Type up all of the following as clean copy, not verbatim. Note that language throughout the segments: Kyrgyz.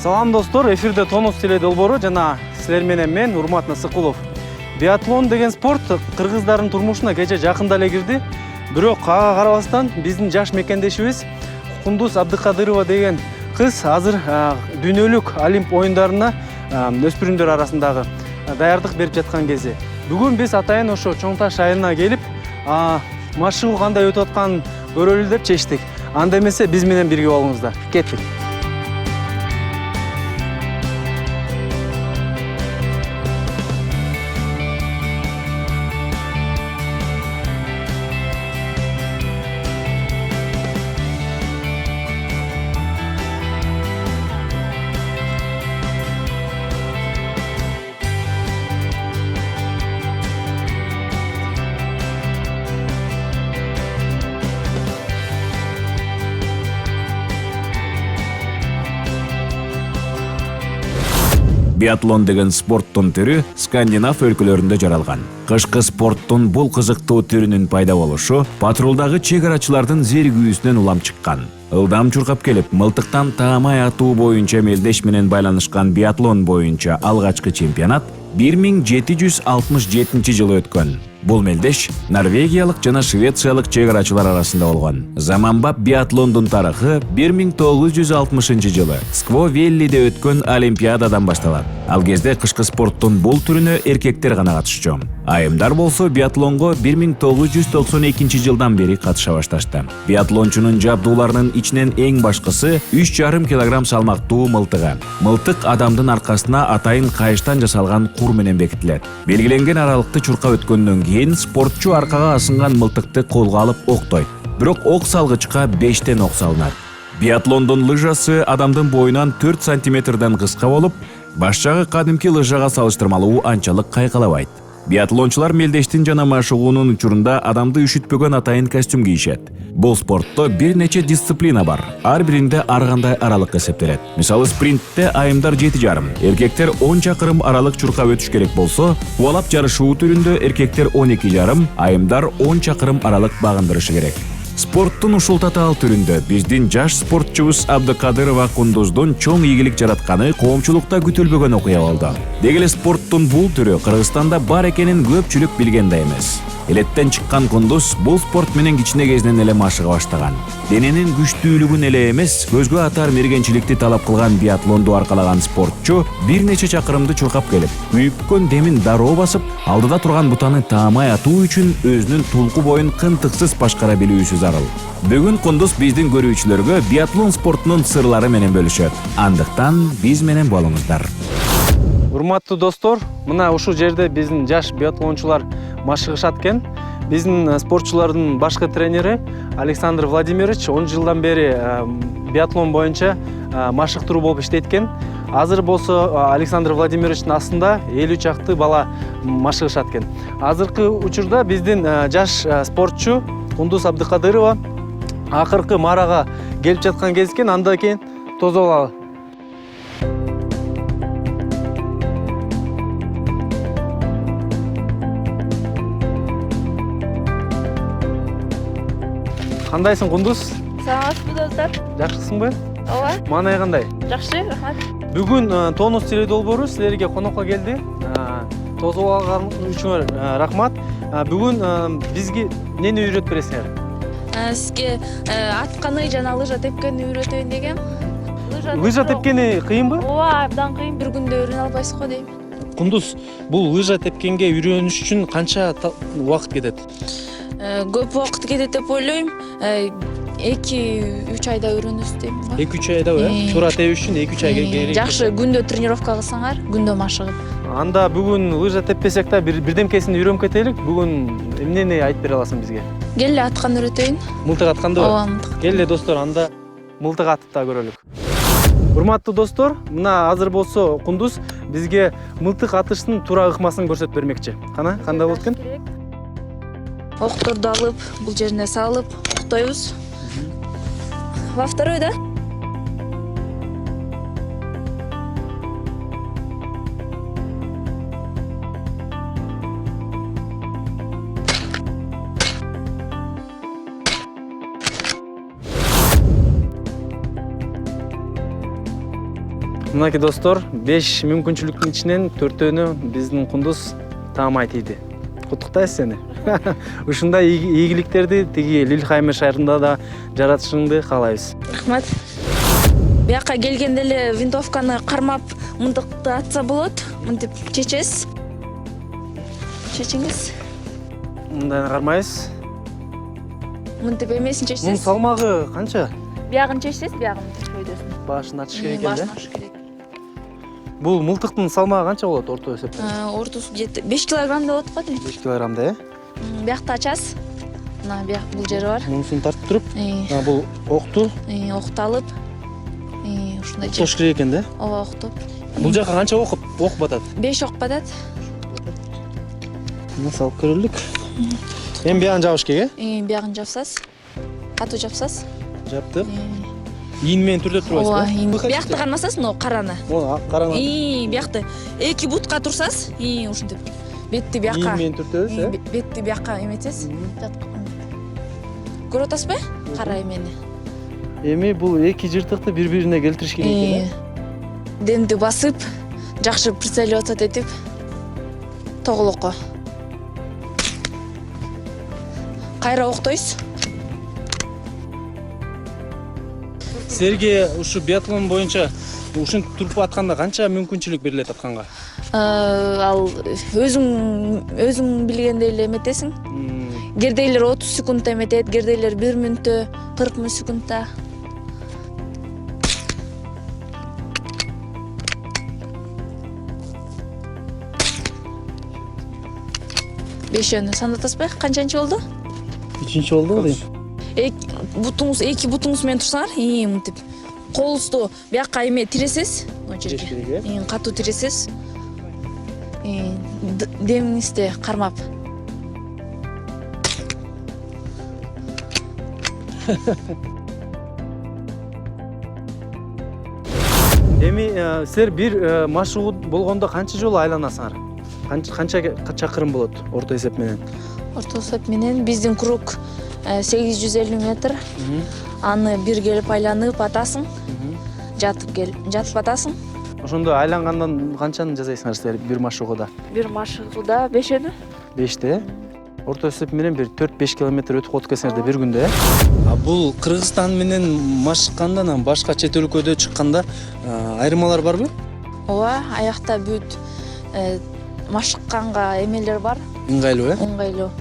Салам достор, эфирде Тонус теле долбоору жана силер менен мен Урмат Насыкулов. Биатлон деген спорт кыргыздардын турмушуна кече жакында эле кирди. Бирок ага карабастан биздин жаш мекендешибиз Кундуз Абдыкадырова деген кыз азыр дүйнөлүк Олимп оюндарына өспүрүмдөр арасындагы даярдык берип жаткан кези. Бүгүн биз атайын ошо Чоң Таш айылына келип, машыгуу кандай өтүп атканын көрөлү деп чечтик. Анда эмесе биз менен бирге болуңуздар. Кеттик. Биатлон деген спорттун түрү Скандинав өлкөлөрүндө жаралган. Кышкы спорттун бул кызыктуу түрүнүн пайда болушу патрулдагы чек арачылардын зеригүүсүнөн улам чыккан. Ылдам чуркап келип, мылтыктан таамай атуу боюнча мелдеш менен байланышкан биатлон боюнча алгачкы чемпионат 1767 жылы өткөн. Бул мелдеш норвегиялык жана швециялык чек арачылар арасында болгон. Заманбап биатлондун тарыхы 1960 жылы Скво-Веллиде өткөн Олимпиададан башталат. Ал кезде кышкы спорттун бул түрүнө эркектер гана катышчу. Айымдар болсо биатлонго 1992 жылдан бери катыша башташты. Биатлончунун жабдууларынын ичинен эң башкысы 3,5 килограмм салмактуу мылтыгы. Мылтык адамдын аркасына атайын кайыштан жасалган кур менен бекитилет. Белгиленген аралыкты чуркап өткөндөн кийин спортчу аркага асынган мылтыкты колго алып октойт. Бирок ок салгычка 5тен ок салынат. Биатлондун лыжасы адамдын боюнан 4 сантиметрден кыска болуп, баш жагы кадимки лыжага салыштырмалуу анчалык кайкалабайт. Биатлончулар мелдештин жана машыгуунун учурунда адамды үшүтпөгөн атайын костюм кийишет. Бул спортто бир нече дисциплина бар. Ар биринде ар кандай аралык эсептелет. Мисалы спринтте айымдар 7,5, эркектер 10 чакырым аралык чуркап өтүш керек болсо, кубалап жарышуу түрүндө эркектер 12,5, айымдар 10 чакырым аралык багындырышы керек. Спорттун ушул татаал түрүндө биздин жаш спортчубуз Абдыкадырова Кундуздун чоң ийгилик жаратканы коомчулукта күтүлбөгөн окуя болду. Деги эле спорттун бул түрү Кыргызстанда бар экенин көпчүлүк билген да эмес. Элеттен чыккан Кундуз бул спорт менен кичине кезинен эле машыга баштаган. Дененин күчтүүлүгүн эле эмес, көзгө атар мергенчиликти талап кылган биатлонду аркалаган спортчу бир нече чакырымды чуркап келип, күйүккөн демин дароо басып, алдыда турган бутаны таамай атуу үчүн өзүнүн тулку боюн кынтыксыз башкара билүүсү зарыл. Бүгүн Кундуз биздин көрүүчүлөргө биатлон спортунун сырлары менен бөлүшөт. Андыктан биз менен болуңуздар. Урматтуу достор, мына ушул жерде биздин жаш биатлончулар машыгышат экен. Биздин спортчулардын башкы тренери Александр Владимирович 10 жылдан бери биатлон боюнча машыктыруу болуп иштейт экен. Азыр болсо Александр Владимировичтин астында 50 чакты бала машыгышат экен. Азыркы учурда биздин жаш спортчу Кундуз Абдыкадырова акыркы марага келип жаткан кез экен. Андан кийин тосуп алалы. Кандайсың, Кундуз? Саламатсызбы достор? Жакшысыңбы? Ооба. Маанай кандай? Жакшы, рахмат. Бүгүн Тонус теле долбоору силерге конокко келди. Тосуп алган үчүн рахмат. Бүгүн бизге эмнени үйрөтүп бересиңер? Сизге атканы жана лыжа тепкенди үйрөтөйүн дегем. Лыжа тепкени кыйынбы? Ооба, абдан кыйын, бир күндө үйрөнө албайсыз го дейм. Кундуз, бул лыжа тепкенге үйрөнүш үчүн канча убакыт кетет? Көп убакыт кетет деп ойлойм. 2-3 айда үйрөнөсүз дейм го. 2-3 айдабы? Туура тебиш үчүн 2-3 ай керек. Жакшы, күндө тренировка кылсаңар, күндө машыгып. Анда бүгүн лыжа теппесек да бирдемкесин үйрөнүп кетелик. Бүгүн эмнени айтып бере аласың бизге? Келе аткан үйрөтөйүн. Мылтык аткандыбы? Ооба, мылтык. Келе достор, анда мылтык атып да көрөлүк. Урматтуу достор, мына азыр болсо Кундуз бизге мылтык атыштын туура ыкмасын көрсөтүп бермекчи. Кана, кандай болот экен? Окторду алып, бул жерине салып, октойбуз. Во второй, да? Мынакей достор, 5 мүмкүнчүлүктүн ичинен 4-өөнү биздин Кундуз таамай тийди. Куттуктайбыз сени. Ушундай ийгиликтерди тиги Лильхаймер шаарында да жаратышыңды каалайбыз. Рахмат. Бияка келгенде эле винтовканы кармап мындыкты атса болот. Мынтип чечесиз. Чечиңиз. Мындай кармайбыз. Мынтип эмесин Мунун чечсеңиз. салмагы канча? Биягын чечсеңиз, биягын көйдөсүн. Башын ачыш керек экен Башын да. ачыш керек. Бул мылтыктын салмагы канча болот орто эсепте? Ортосу 5 килограмм деп атып калды. 5 килограммда, э? Биякты ачасыз. Мына бияк бул жери бар. Мунусун тартып туруп, бул окту Окту алып, ушундай тош керек экен да. Ооба, октуп. Бул жака канча ок батат? 5 ок батат. Мына салып көрөлүк. Эми биягын жабыш керек, Биягын жапсас. Катуу жапсас. Жаптык. Ийин менен түрдөп турбайсызбы? Биякты кармасас, но караны. О, караңыз. Биякты эки бутка турсас, ушинтип. Бетти Ийин биякка. менен түртөбүз, э? Бетти биякка эметесиз. Көрүп атасызбы? Кара эмени. Эми бул эки жыртыкты бири-бирине келтириш керек экен, э? Демди басып, жакшы прицелировать этип тоголокко. Кайра октойсуз. Силерге ушу биатлон боюнча ушинтип туруп атканда канча мүмкүнчүлүк берилет атканга? Ал өзүң билгендей эле эметесиң. Кердейлер 30 секундта эметет, кердейлер 1 мүнөттө, 40 секундта. Бешөөнү сандатасызбы? Канчанчы болду? 3-нчи болду дейм. Эки бутуңуз менен турсаңар, мынтип колуңузду биякка эме тиресиз, мына жерге. Катуу тиресиз. Демиңизди кармап. Эми силер бир маршрут болгондо канча жолу айланасыңар? Канча чакырым болот орто эсеп менен? Орто эсеп менен биздин круг 850 метр. Аны бир келип айланып атасың. Жатып атасың. Ошондо айлангандан канчаны жасайсыңар силер бир маршрутта? Бир маршрутта 5-өнү. 5-те. Орто эсеп менен бир 4-5 километр өтүп отуп келсеңер да бир күндө, э? Бул Кыргызстан менен машыкканда, башка чет өлкөдө чыкканда айырмалар барбы? Ооба, аякта бүт машыкканга эмелер бар. Ыңгайлуу, э? Ыңгайлуу.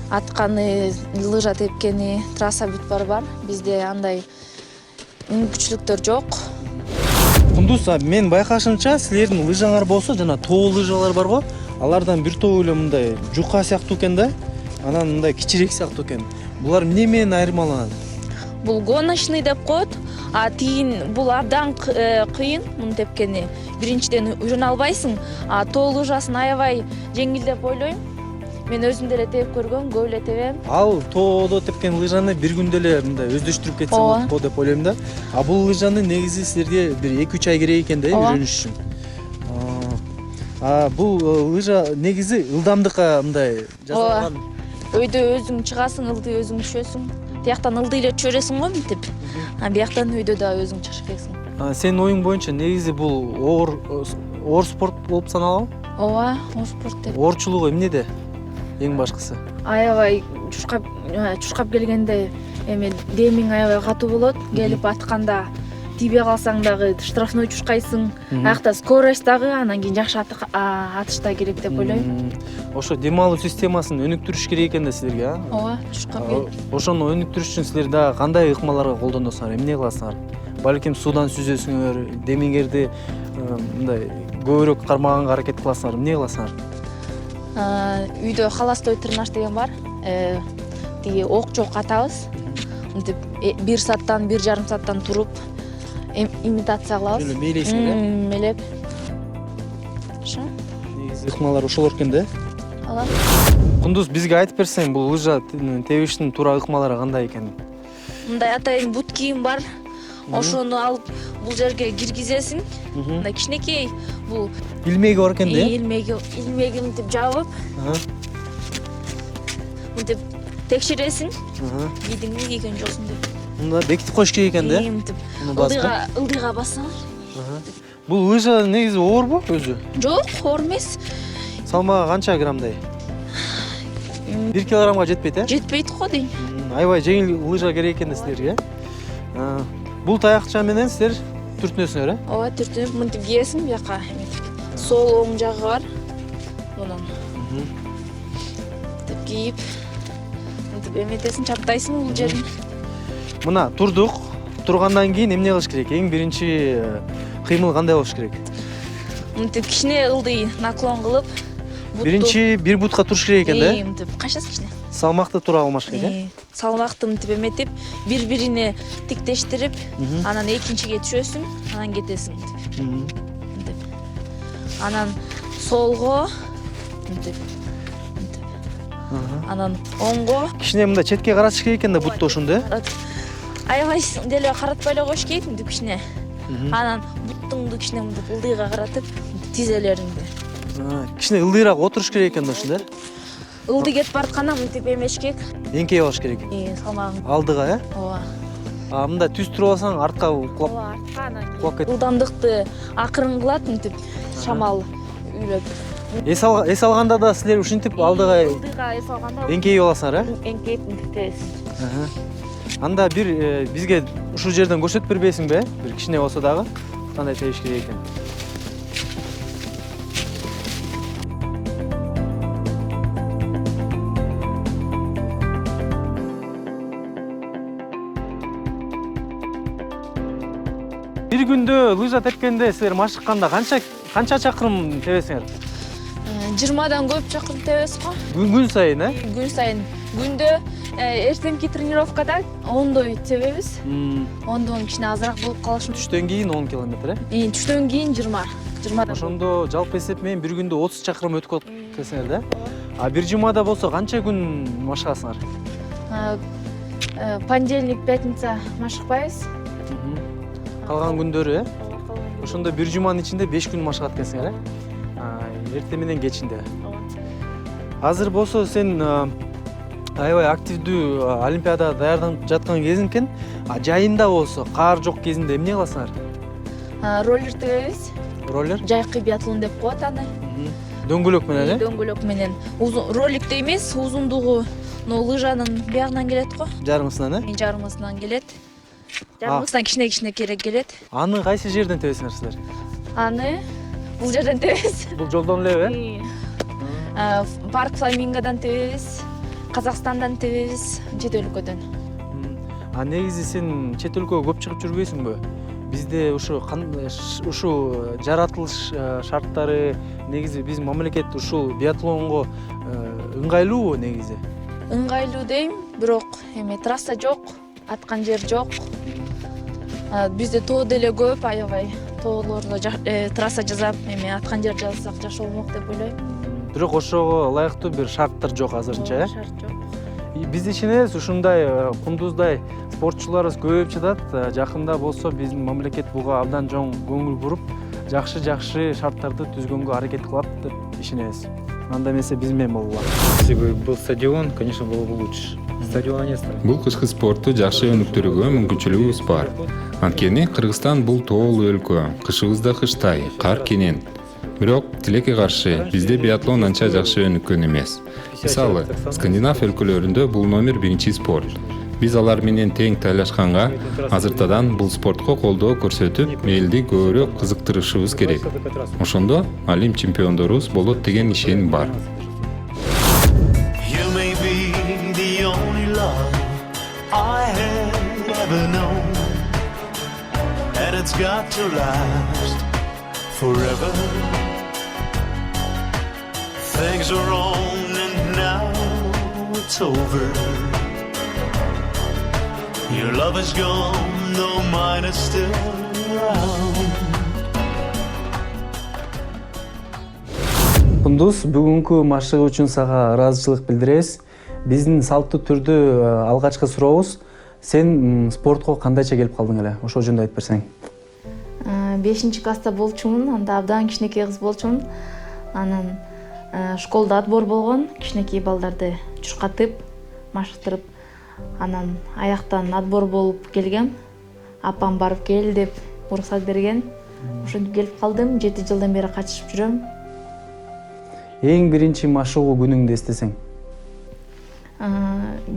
Атканы, лыжа тепкени, трасса бүт бар. Бизде андай мүмкүнчүлүктөр жок. Кундуз, мен байкашымча, силердин лыжаңар болсо, жана тоо лыжалар барго, алардан бир тобу эле мындай жука сыяктуу экен да, анан мындай кичирээк сыяктуу экен. Булар эмне менен айырмаланат? Бул гоночный деп коет, тигин бул абдан кыйын муну тепкени. Биринчиден үйрөнө албайсың, тоо лыжасын аябай жеңил деп ойлойм. Мен өзүм деле теп көргөм, көп эле тебем. Ал тоодо тепкен лыжаны бир күндө эле мындай өздөштүрүп кетсе болот деп ойлойм да. Бул лыжаны негизи силерге бир 2-3 ай керек экен да үйрөнүш үчүн. Бул лыжа негизи ылдамдыкка мындай жасалган. Өйдө өзүң чыгасың, ылдый өзүң түшөсүң. Тияктан ылдый эле түшөрөсүң го мынтип. Бияктан өйдө да өзүң чыгыш керексиң. Сенин оюң боюнча негизи бул оор спорт болуп саналабы? Ооба, оор спорт деп. Оорчулугу эмнеде? Эң башкысы. Аябай чуркап келгенде демиң аябай катуу болот. Келип атканда тийбей калсаң дагы штрафной чуркайсың. Аякта скорость дагы, анан кийин жакшы атыш да керек деп ойлойм. Ошо дем алуу системасын өнүктүрүш керек экен да силерге, а? Ооба, чуркап келип. Ошону өнүктүрүш үчүн силер дагы кандай ыкмаларга колдоносуңар, эмне кыласыңар? Балким судан сүзөсүңөр, демиңерди мындай көбүрөөк кармаганга аракет кыласыңар, эмне кыласыңар? Үйдө холостой тренаж деген бар. Тиги ок жок атабыз. Мынтип 1 сааттан 1,5 сааттан туруп имитация кылабыз. Өлө мейлейсиңер, э? Мелеп. Ошо. Негизи ыкмалар ошолор экен да? Ала. Кундуз, бизге айтып берсең, бул лыжа тебиштин туура ыкмалары кандай экенин? Мындай атайын бут кийим бар. Ошону алып бул жерге киргизесиң. Мындай кичинекей бул илмеги бар экен да? Илмеги мынтип жабып. Мынтип текшересиң. Кийдиңби, кийген жоксуң деп. Мында бекитип коюш керек экен да? Мынтип ылдыйга бассаң. Бул лыжа негизи оорбу өзү? Жок, оор эмес. Салмагы канча граммдай? 1 килограммга жетпейт, э? Жетпейт го дейм. Аябай жеңил лыжа керек экен да силерге. Бул таякча менен силер түртүнөсүңөр, э? Ооба, түртүнүп мынтип кийесиң бияка. Сол оң жагы бар. Мунун. Мынтип кийип, мынтип эметесиң, чаптайсың бул жерин. Мына турдук. Тургандан кийин эмне кылыш керек? Эң биринчи кыймыл кандай болуш керек? Мынтип кичине ылдый наклон кылып, Биринчи бир бутка туруш керек экен да? Мынтип качасың кичине. Салмакты тура алмаш керек, э? Салмакты мынтип эметип, бири-бирине тиктештирип, анан экинчиге түшөсүң, анан кетесиң мынтип. Мынтип. Анан солго мынтип. Анан оңго. Кичине мында четке каратыш керек экен да бутты ошондо, э? Аябай деле каратпай эле коюш керек мынтип кичине. Анан буттуңду кичине мынтип ылдыйга каратып, тизелериңди. Кичине ылдыйраак отуруш керек экен да ошондо, э? Ылдый кетип баратканда мынтип эмеш керек. Эңкейип алыш керек. Салмагың. Алдыга, э? Ооба. Мында түз туруп алсаң артка кулап. Ооба, артка анан Кулап кетет. ылдамдыкты акырын кылат мынтип шамал үйлөп. Эс алганда да силер ушинтип алдыга Ылдыйга эс алганда эңкейип аласыңар, э? эңкейип мынтип тебесиң. Анда бир бизге ушул жерден көрсөтүп бербейсиңби, э? Бир кичине болсо дагы кандай тебиш керек экен. Бир күндө лыжа тепкенде силер машыкканда канча чакырым тебесиңер? 20дан көп чакырым тебесиз го. Күн сайын, э? Күн сайын. Күндө эртеңки тренировкада 10дой тебебиз. 10дон кичине азыраак болуп калышы. Түштөн кийин 10 километр, э? Түштөн кийин 20. 20дан. Ошондо жалпы эсеп менен бир күндө 30 чакырым өткөрүп келсеңер да? А бир жумада болсо канча күн машыгасыңар? Понедельник, пятница машыкпайбыз. Калган күндөрү, э? Ошондо бир жуманын ичинде 5 күн машыгат экенсиңер, э? Эрте менен кечинде. Азыр болсо сен аябай активдүү олимпиадага даярданып жаткан кезиң экен. Жайында болсо, каар жок кезинде эмне кыласыңар? Роллер тебебиз. Роллер? Жайкы биатлон деп коет аны. Дөңгөлөк менен, э? Дөңгөлөк менен. Роликте эмес, узундугу лыжанын биягынан келет го. Жарымысынан, э? Жарымысынан келет. Жарымысынан кичине керек келет. Аны кайсы жерден тебесиңер силер? Аны бул жерден тебебиз. Бул жолдон элеби, э? Парк Фламингодан тебебиз. Казакстандан тебебиз, чет өлкөдөн. Негизи сен чет өлкөгө көп чыгып жүрбөйсүңбү? Бизде ушу жаратылыш шарттары негизи биздин мамлекет ушул биатлонго ыңгайлуубу негизи? Ыңгайлуу дейм, бирок трасса жок, аткан жер жок. Бизде тоо деле көп, аябай. Тоолордо трасса жасап, аткан жер жасасак жакшы болмок деп ойлойм. Бирок ошого ылайыктуу бир шарттар жок азырынча, э? Шарт жок. Биз ишенебиз, ушундай кундуздай спортчуларыбыз көбөйүп жатат. Жакында болсо биздин мамлекет буга абдан чоң көңүл буруп, жакшы шарттарды түзгөнгө аракет кылат деп ишенебиз. Анда эмесе биз менен болгула. Если бы был стадион, конечно, было бы лучше. Стадиона нет. Бул кышкы спортту жакшы өнүктүрүүгө мүмкүнчүлүгүбүз бар. Анткени Кыргызстан бул тоолуу өлкө, кышыбыз да кыштай, кар кенен. Бирок тилекке каршы бизде биатлон анча жакшы өнүккөн эмес. Мисалы, Скандинав өлкөлөрүндө бул номер 1 спорт. Биз алар менен тең тайлашканга, азыртадан бул спортко колдоо көрсөтүп, элди көбүрөөк кызыктырышыбыз керек. Ошондо Олимп чемпиондорубуз болот деген ишеним бар. You may be the only love I have ever known, and it's got to last forever. Things are on and now it's over. Your love is gone, though mine is still around. Кундуз, бүгүнкү машыгы үчүн сага ыраазычылык билдиребиз. Биздин салттуу түрдө алгачкы сурообуз, сен спортко кандайча келип калдың эле? Ошол жөнүндө айтып берсең. 5-класста болчумун, анда абдан кичинекей кыз болчумун. Анан школда отбор болгон, кичинекей балдарды чуркатып, машыктырып, анан аяктан отбор болуп келгем. Апам барып кел деп уруксат берген. ошентип келип калдым. 7 жылдан бери катышып жүрөм. Эң биринчи машыгуу күнүңдү эстесең?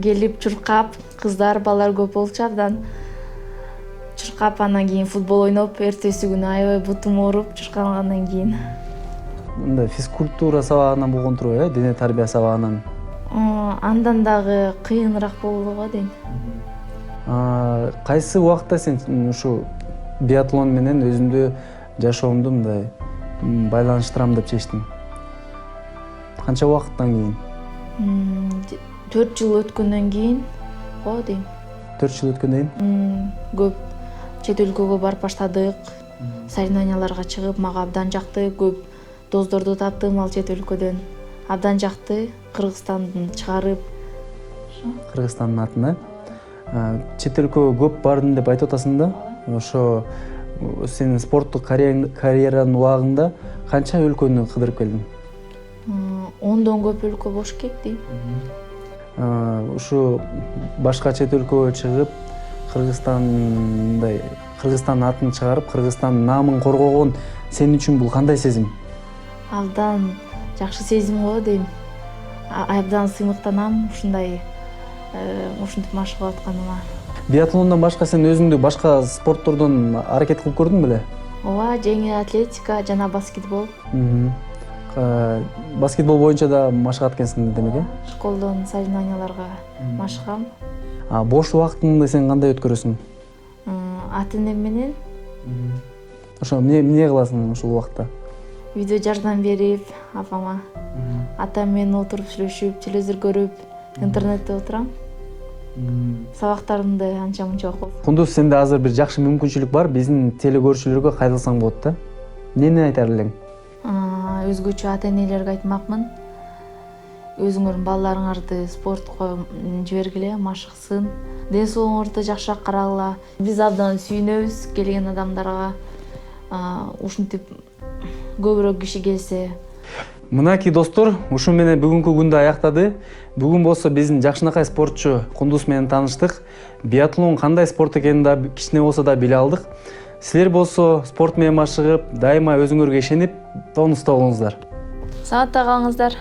Келип чуркап, кыздар, балдар көп болчу, абдан чуркап, андан кийин футбол ойноп, эртеси күнү аябай бутум ооруп чуркагандан кийин. Мындай физкультура сабагынан болгон турбайбы, дене тарбия сабагынан? Андан дагы кыйыныраак болду го дейм. Кайсы убакытта сен ушу биатлон менен өзүмдү жашоомду мындай байланыштырам деп чечтиң? Канча убакыттан кийин? 4 жыл өткөндөн кийин го дейм. 4 жыл өткөндөн кийин? Көп чет өлкөгө барып баштадык. Соревнованияларга чыгып, мага абдан жакты. Көп доздорду таптым ал чет өлкөдөн. Абдан жакты. Кыргызстанды чыгарып. Кыргызстандын атына. Чет өлкөгө көп бардым деп айтып атасың да? Ошо сенин спорттук карьеранын убагында канча өлкөнү кыдырып келдиң? 10дон көп өлкө бош кек дейм. Ушу башка чет өлкөгө чыгып, Кыргызстандын атын чыгарып, Кыргызстандын наамын коргогон сен үчүн бул кандай сезим? Абдан жакшы сезим го дейм. Абдан сыймыктанам ушундай ушинтип машыгып атканыма. Биатлондон башка сен өзүңдү башка спорттордон аракет кылып көрдүң беле? Ооба, жеңил атлетика жана баскетбол. Баскетбол боюнча да машыгат экенсиң демек, э? Школдон соревнованияларга машыгам. Бош убактыңды сен кандай өткөрөсүң? Ата-энем менен. Ошо эмне кыласың ушул убакта? Видео жардам берип, апама. Атам менен отуруп сүйлөшүп, телевизор көрүп, интернетте отурам. Сабактарымды анча-мунча окуп. Кундуз, сенде азыр бир жакшы мүмкүнчүлүк бар, биздин телекөрүүчүлөргө кайрылсаң болот да. Эмнени айтар элең? Өзгөчө ата-энелерге айтмакмын. Өзүңөрдүн балдарыңарды спортко жибергиле, машыксын. Ден соолугуңарды жакшыраак карагыла. Биз абдан сүйүнөбүз келген адамдарга. Ушинтип көбүрөөк киши келсе. Мынакей достор, ушу менен бүгүнкү күндү аяктады. Бүгүн болсо биздин жакшынакай спортчу Кундуз менен тааныштык. Биатлон кандай спорт экенин да кичине болсо да биле алдык. Силер болсо спорт менен машыгып, дайыма өзүңөргө ишенип, тонуста болуңуздар. Саламатта калыңыздар.